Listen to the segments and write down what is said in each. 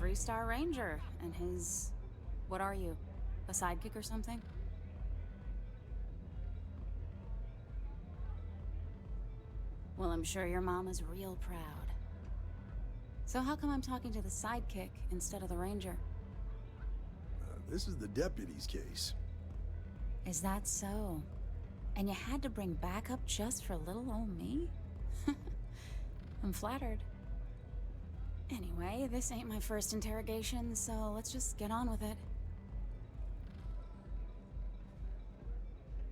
3-star ranger, and his... What are you? A sidekick or something? Well, I'm sure your mom is real proud. So how come I'm talking to the sidekick instead of the ranger? This is the deputy's case. Is that so? And you had to bring backup just for little old me? I'm flattered. Anyway, this ain't my first interrogation, so let's just get on with it.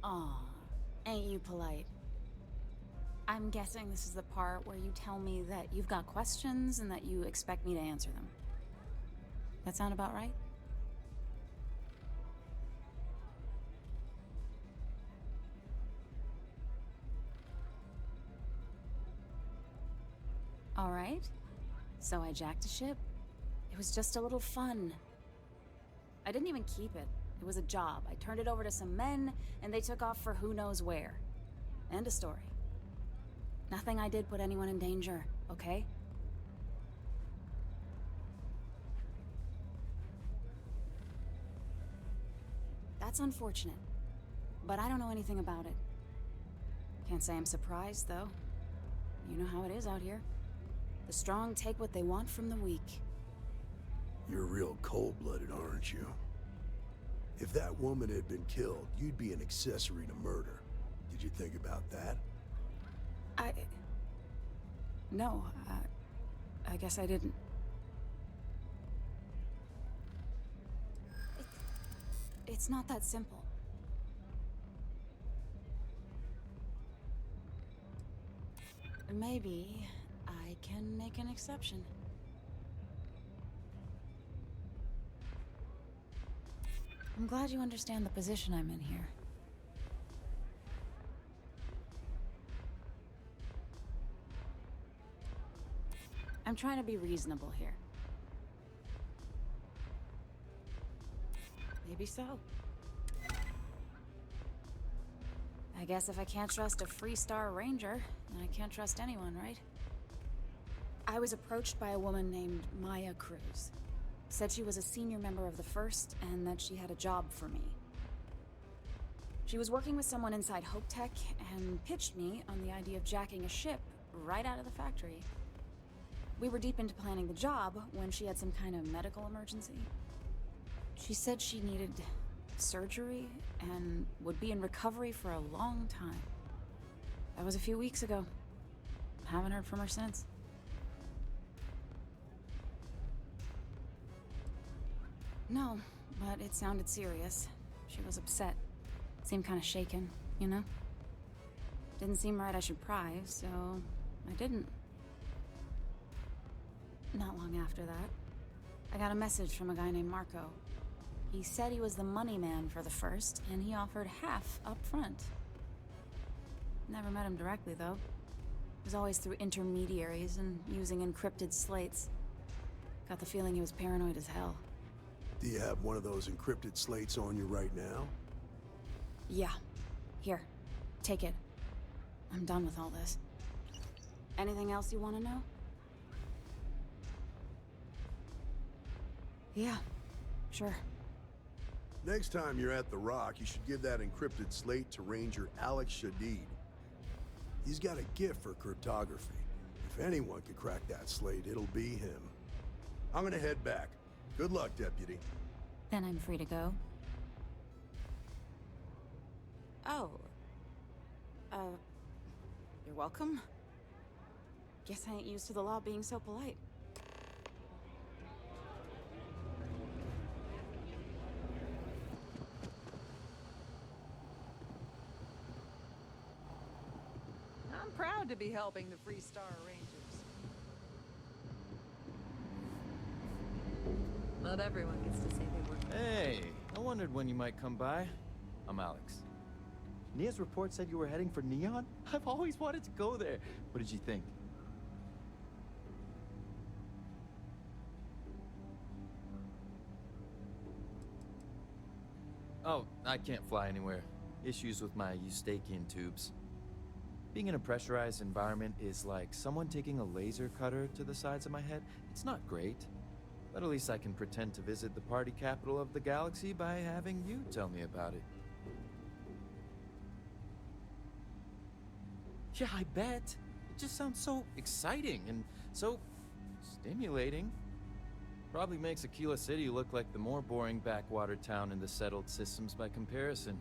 Aw, ain't you polite? I'm guessing this is the part where you tell me that you've got questions and that you expect me to answer them. That sound about right? All right. So I jacked a ship. It was just a little fun. I didn't even keep it. It was a job. I turned it over to some men, and they took off for who knows where. End of story. Nothing I did put anyone in danger, okay? That's unfortunate. But I don't know anything about it. Can't say I'm surprised, though. You know how it is out here. The strong take what they want from the weak. You're real cold-blooded, aren't you? If that woman had been killed, you'd be an accessory to murder. Did you think about that? No, I guess I didn't. It's not that simple. Maybe I can make an exception. I'm glad you understand the position I'm in here. I'm trying to be reasonable here. Maybe so. I guess if I can't trust a 3-star ranger, then I can't trust anyone, right? I was approached by a woman named Maya Cruz. Said she was a senior member of the First and that she had a job for me. She was working with someone inside Hope Tech and pitched me on the idea of jacking a ship right out of the factory. We were deep into planning the job when she had some kind of medical emergency. She said she needed surgery and would be in recovery for a long time. That was a few weeks ago. Haven't heard from her since. No, but it sounded serious. She was upset. Seemed kind of shaken, you know? Didn't seem right I should pry, so I didn't. Not long after that, I got a message from a guy named Marco. He said he was the money man for the First, and he offered half up front. Never met him directly, though. It was always through intermediaries and using encrypted slates. Got the feeling he was paranoid as hell. Do you have one of those encrypted slates on you right now? Yeah. Here. Take it. I'm done with all this. Anything else you want to know? Yeah. Sure. Next time you're at the Rock, you should give that encrypted slate to Ranger Alex Shadid. He's got a gift for cryptography. If anyone could crack that slate, it'll be him. I'm gonna head back. Good luck, Deputy. Then I'm free to go. Oh. You're welcome. Guess I ain't used to the law being so polite. I'm proud to be helping the Free-Star Rangers. Not everyone gets to say they work. Hey, I wondered when you might come by. I'm Alex. Nia's report said you were heading for Neon? I've always wanted to go there. What did you think? Oh, I can't fly anywhere. Issues with my Eustachian tubes. Being in a pressurized environment is like someone taking a laser cutter to the sides of my head. It's not great, But at least I can pretend to visit the party capital of the galaxy by having you tell me about it. Yeah, I bet. It just sounds so exciting and so stimulating. Probably makes Aquila City look like the more boring backwater town in the settled systems by comparison.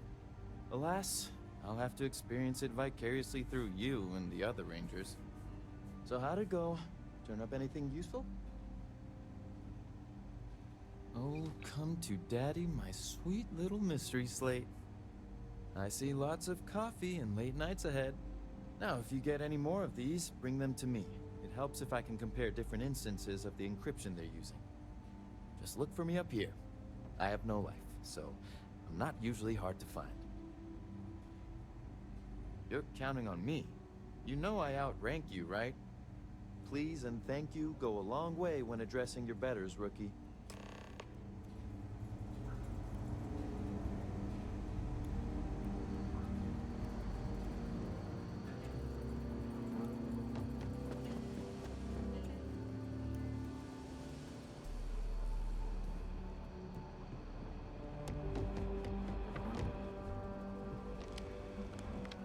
Alas, I'll have to experience it vicariously through you and the other rangers. So how'd it go? Turn up anything useful? Oh, come to daddy, my sweet little mystery slate. I see lots of coffee and late nights ahead. Now, if you get any more of these, bring them to me. It helps if I can compare different instances of the encryption they're using. Just look for me up here. I have no life, so I'm not usually hard to find. You're counting on me. You know I outrank you, right? Please and thank you go a long way when addressing your betters, rookie.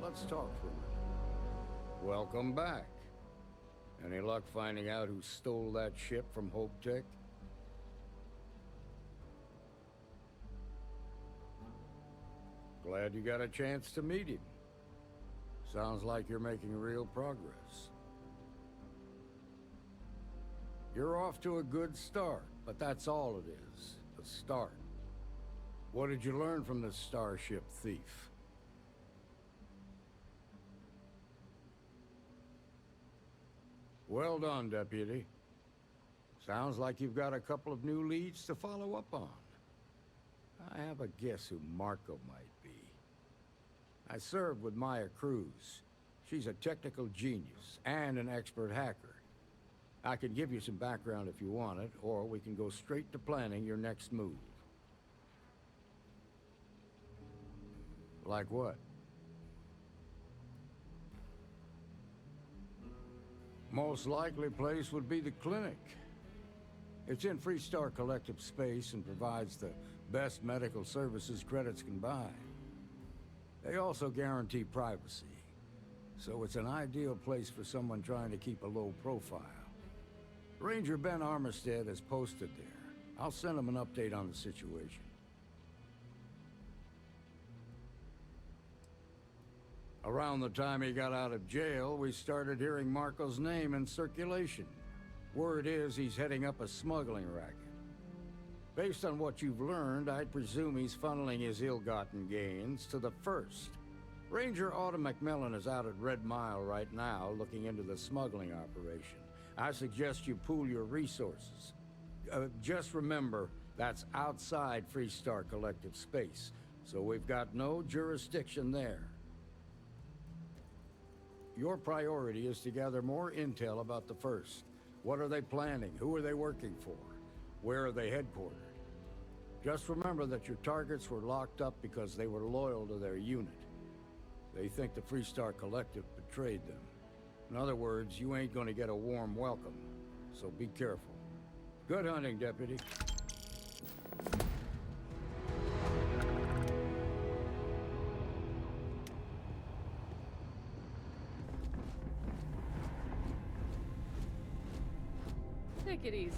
Let's talk for a minute. Welcome back. Any luck finding out who stole that ship from Hope Tech? Glad you got a chance to meet him. Sounds like you're making real progress. You're off to a good start, but that's all it is, a start. What did you learn from this starship thief? Well done, Deputy. Sounds like you've got a couple of new leads to follow up on. I have a guess who Marco might be. I served with Maya Cruz. She's a technical genius and an expert hacker. I can give you some background if you want it, or we can go straight to planning your next move. Like what? Most likely place would be the clinic. It's in Freestar Collective space and provides the best medical services credits can buy. They also guarantee privacy, so it's an ideal place for someone trying to keep a low profile. Ranger Ben Armistead is posted there. I'll send him an update on the situation. Around the time he got out of jail, we started hearing Marco's name in circulation. Word is he's heading up a smuggling racket. Based on what you've learned, I'd presume he's funneling his ill-gotten gains to the First. Ranger Autumn McMillan is out at Red Mile right now looking into the smuggling operation. I suggest you pool your resources. Just remember, that's outside Freestar Collective space, so we've got no jurisdiction there. Your priority is to gather more intel about the First. What are they planning? Who are they working for? Where are they headquartered? Just remember that your targets were locked up because they were loyal to their unit. They think the Freestar Collective betrayed them. In other words, you ain't gonna get a warm welcome, so be careful. Good hunting, Deputy. Take it easy.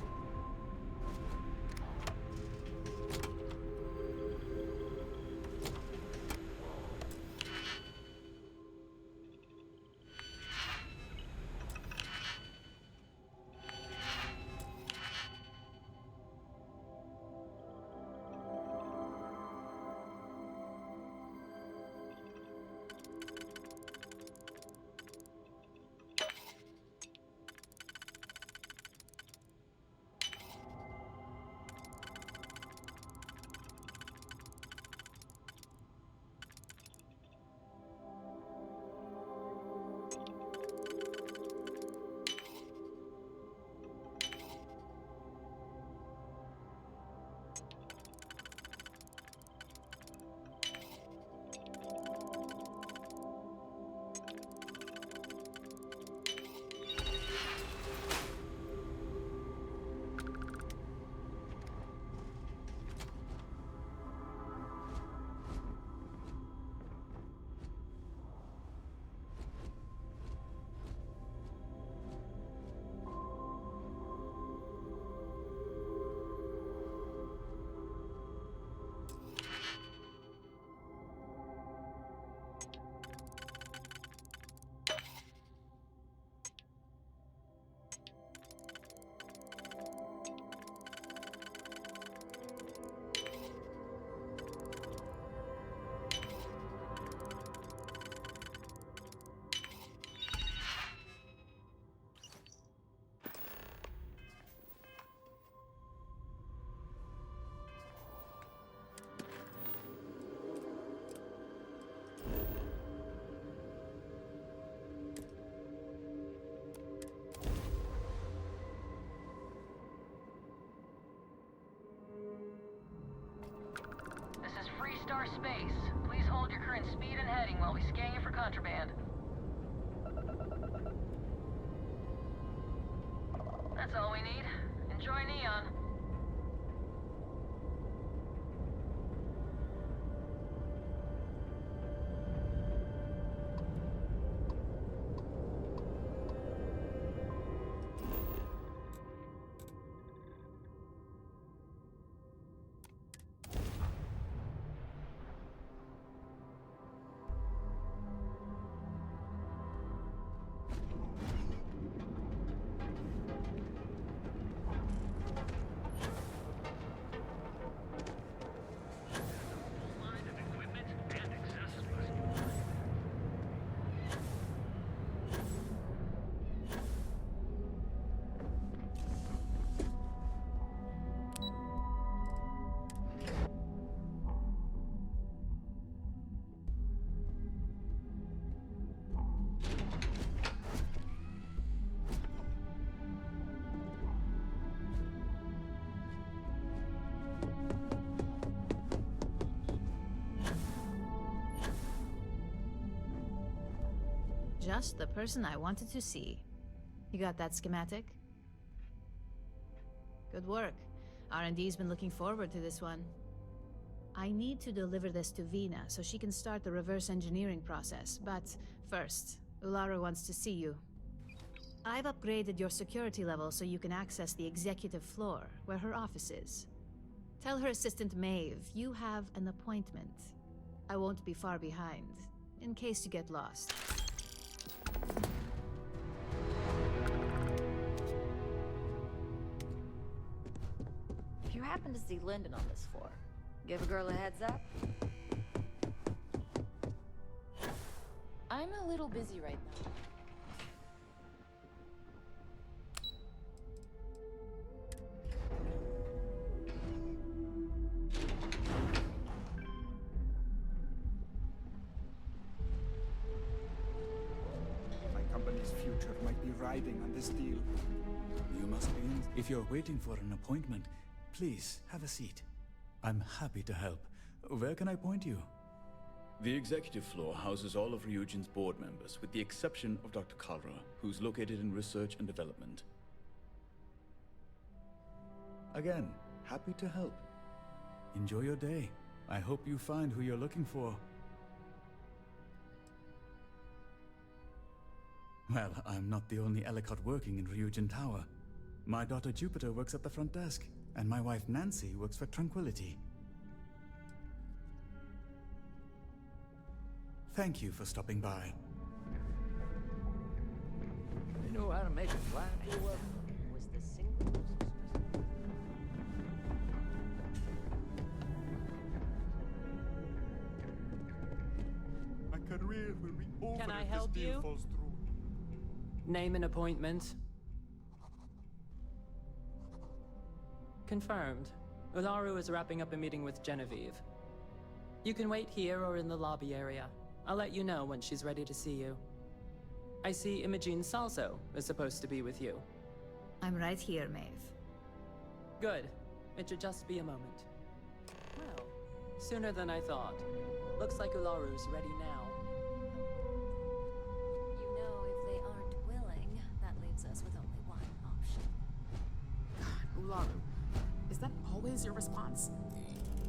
Star Space. Please hold your current speed and heading while we scan you for contraband. That's all we need. Enjoy Neon. Just the person I wanted to see. You got that schematic? Good work. R&D's been looking forward to this one. I need to deliver this to Vina so she can start the reverse engineering process, but first, Ulara wants to see you. I've upgraded your security level so you can access the executive floor, where her office is. Tell her assistant Maeve you have an appointment. I won't be far behind, in case you get lost. If you happen to see Lyndon on this floor, give a girl a heads up. I'm a little busy right now. Future might be riding on this deal. You must be in. If you're waiting for an appointment, please have a seat. I'm happy to help. Where can I point you? The executive floor houses all of Ryujin's board members, with the exception of Dr. Kalra, who's located in research and development. Again, happy to help. Enjoy your day. I hope you find who you're looking for. Well, I'm not the only Ellicott working in Ryujin Tower. My daughter Jupiter works at the front desk, and my wife Nancy works for Tranquility. Thank you for stopping by. They know how to make a plan for what Was the single My career will be over Can I if help this deal you? falls through. Name and appointment. Confirmed. Ularu is wrapping up a meeting with Genevieve. You can wait here or in the lobby area. I'll let you know when she's ready to see you. I see Imogene Salso is supposed to be with you. I'm right here, Maeve. Good. It should just be a moment. Well, sooner than I thought. Looks like Ularu's ready now. You know, if they aren't willing, that leaves us with only one option. Ularu, is that always your response?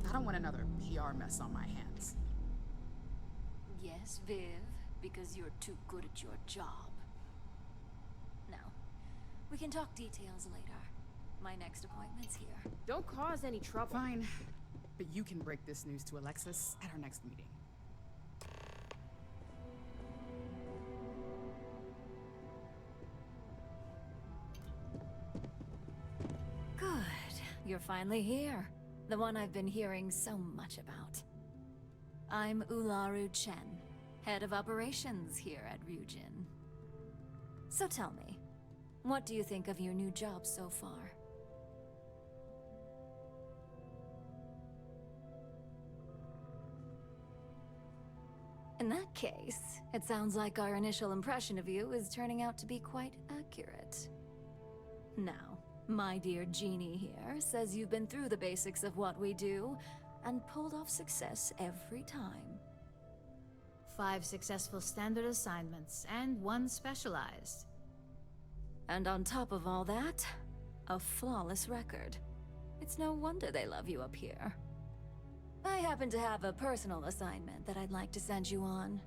I don't want another PR mess on my hands. Yes, Viv, because you're too good at your job. Now, we can talk details later. My next appointment's here. Don't cause any trouble. Fine, but you can break this news to Alexis at our next meeting. Good. You're finally here. The one I've been hearing so much about. I'm Ularu Chen, head of operations here at Ryujin. So tell me, what do you think of your new job so far? In that case, it sounds like our initial impression of you is turning out to be quite accurate. Now, my dear Jeannie here says you've been through the basics of what we do, and pulled off success every time. 5 successful standard assignments, and 1 specialized. And on top of all that, a flawless record. It's no wonder they love you up here. I happen to have a personal assignment that I'd like to send you on.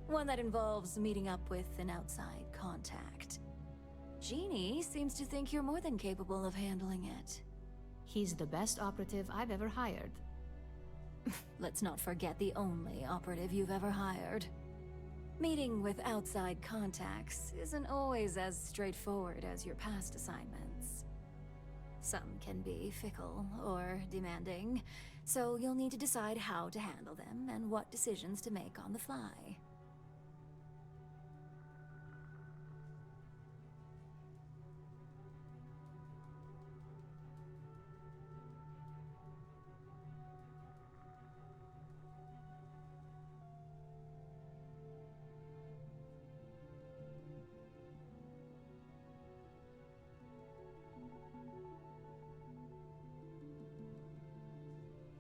One that involves meeting up with an outside contact. Jeannie seems to think you're more than capable of handling it. He's the best operative I've ever hired. Let's not forget the only operative you've ever hired. Meeting with outside contacts isn't always as straightforward as your past assignments. Some can be fickle or demanding, so you'll need to decide how to handle them and what decisions to make on the fly.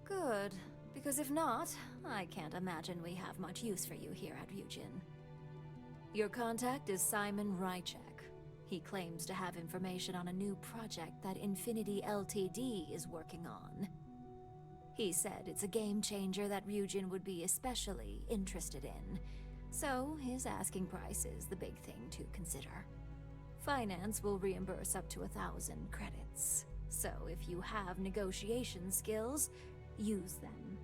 Good, because if not, I can't imagine we have much use for you here at Ryujin. Your contact is Simon Rychek. He claims to have information on a new project that Infinity Ltd is working on. He said it's a game changer that Ryujin would be especially interested in, so his asking price is the big thing to consider. Finance will reimburse up to 1,000 credits, so if you have negotiation skills, use them.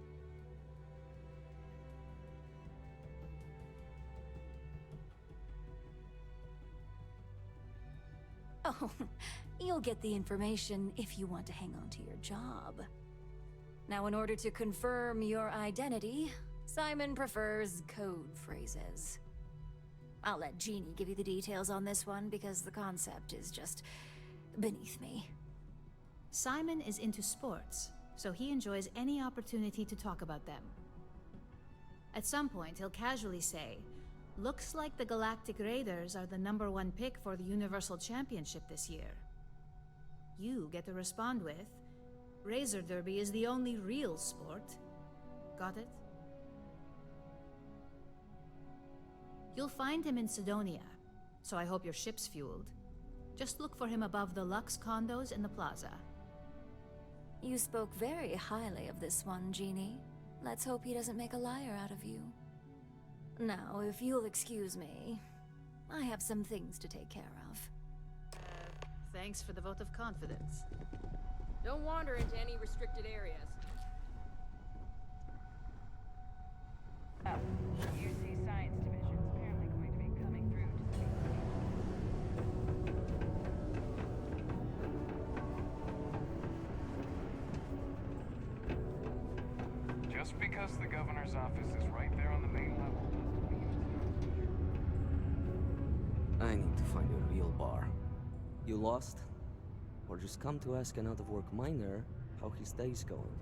Oh, you'll get the information if you want to hang on to your job. Now, in order to confirm your identity, Simon prefers code phrases. I'll let Jeannie give you the details on this one because the concept is just beneath me. Simon is into sports, so he enjoys any opportunity to talk about them. At some point, he'll casually say, "Looks like the Galactic Raiders are the #1 pick for the Universal Championship this year." You get to respond with, "Razor Derby is the only real sport." Got it? You'll find him in Sidonia, so I hope your ship's fueled. Just look for him above the Lux condos in the plaza. You spoke very highly of this one, Jeannie. Let's hope he doesn't make a liar out of you. Now, if you'll excuse me, I have some things to take care of. Thanks for the vote of confidence. Don't wander into any restricted areas. Oh, UC Science Division's apparently going to be coming through to speak. Just because the governor's office is right there on the main level. I need to find a real bar. You lost? Or just come to ask an out-of-work miner how his day's going?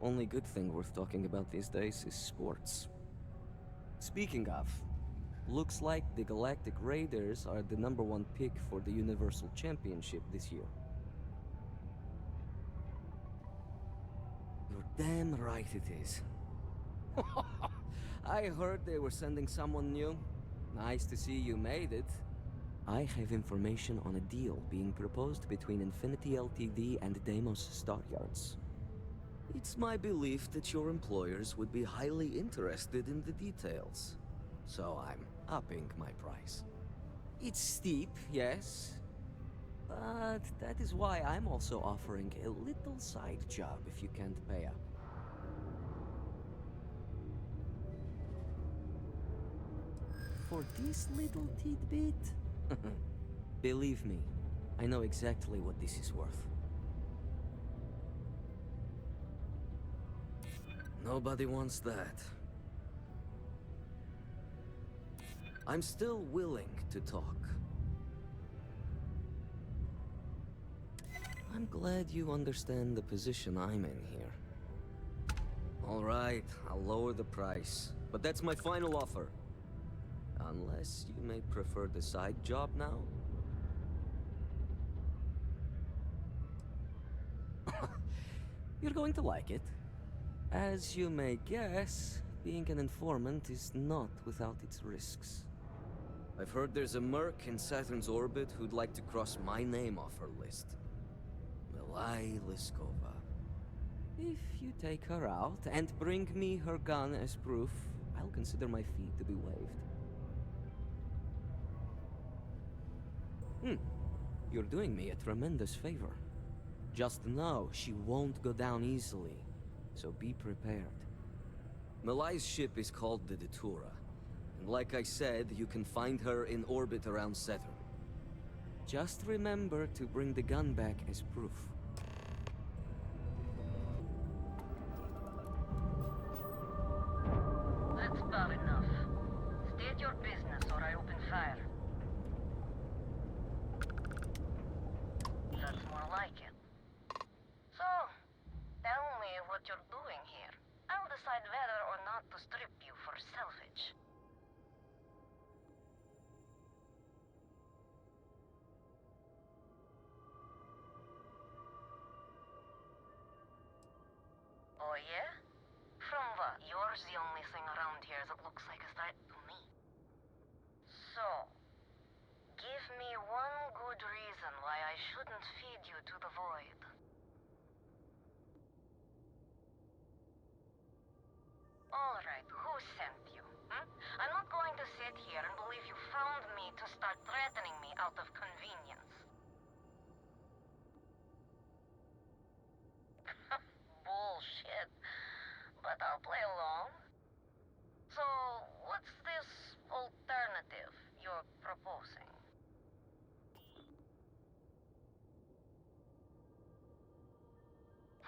Only good thing worth talking about these days is sports. Speaking of, looks like the Galactic Raiders are the #1 pick for the Universal Championship this year. You're damn right it is. I heard they were sending someone new. Nice to see you made it. I have information on a deal being proposed between Infinity Ltd and Deimos Staryards. It's my belief that your employers would be highly interested in the details. So I'm upping my price. It's steep, yes. But that is why I'm also offering a little side job if you can't pay up. For this little tidbit? Believe me, I know exactly what this is worth. Nobody wants that. I'm still willing to talk. I'm glad you understand the position I'm in here. All right, I'll lower the price, but that's my final offer. Unless you may prefer the side job now? You're going to like it. As you may guess, being an informant is not without its risks. I've heard there's a merc in Saturn's orbit who'd like to cross my name off her list. Milai Liskova. If you take her out and bring me her gun as proof, I'll consider my fee to be waived. You're doing me a tremendous favor. Just know she won't go down easily, so be prepared. Malai's ship is called the Datura, and like I said, you can find her in orbit around Saturn. Just remember to bring the gun back as proof. That's about enough. State your business or I open fire. That's more like it. So, tell me what you're doing here. I'll decide whether or not to strip you for salvage. Oh yeah? From what? Yours the only thing around here that looks like a threat to me. So, give me one good reason why I shouldn't feed you to the void. Alright, who sent you? I'm not going to sit here and believe you found me to start threatening me out of convenience. Bullshit. But I'll play along. So, what's this alternative you're proposing?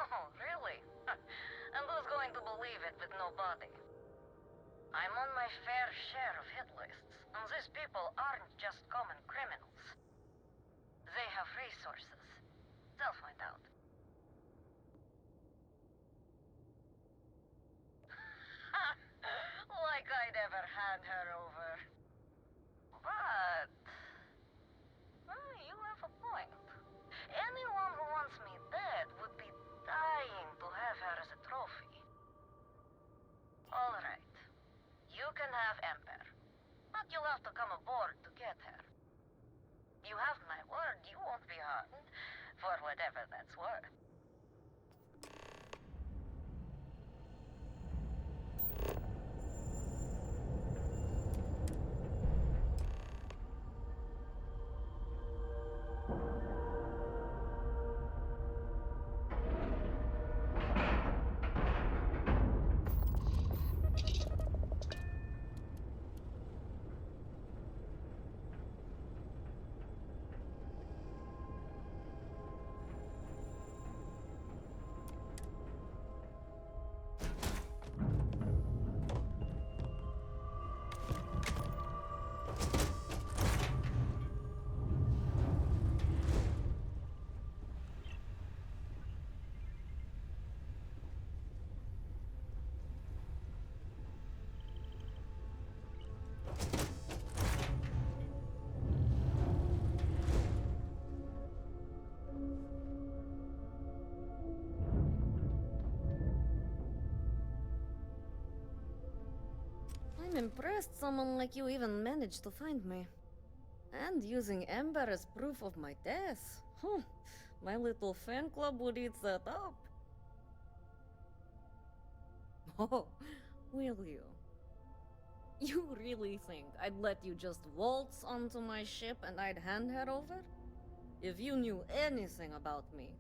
Oh, really? And who's going to believe it with no body? I'm on my fair share of hit lists, and these people aren't just common criminals. They have resources. They'll find out. Like I'd ever hand her over. But... you have a point. Anyone who wants me dead would be dying to have her as a trophy. Alright. You can have Ember. But you'll have to come aboard to get her. You have my word, you won't be harmed. For whatever that's worth. I'm impressed someone like you even managed to find me. And using Ember as proof of my death. My little fan club would eat that up. Oh, will you? You really think I'd let you just waltz onto my ship and I'd hand her over? If you knew anything about me,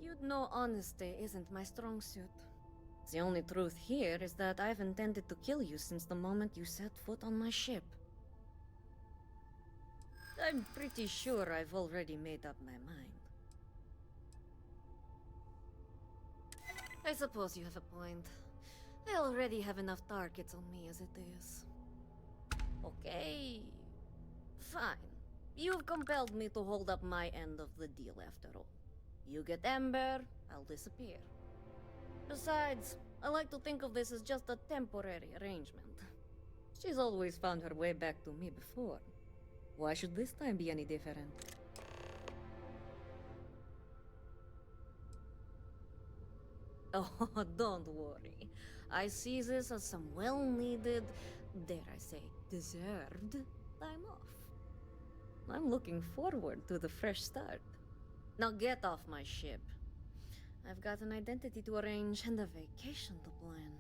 you'd know honesty isn't my strong suit. The only truth here is that I've intended to kill you since the moment you set foot on my ship. I'm pretty sure I've already made up my mind. I suppose you have a point. I already have enough targets on me as it is. Okay. Fine. You've compelled me to hold up my end of the deal after all. You get Ember, I'll disappear. Besides, I like to think of this as just a temporary arrangement. She's always found her way back to me before. Why should this time be any different? Oh, don't worry. I see this as some well-needed, dare I say, deserved time off. I'm looking forward to the fresh start. Now get off my ship. I've got an identity to arrange and a vacation to plan.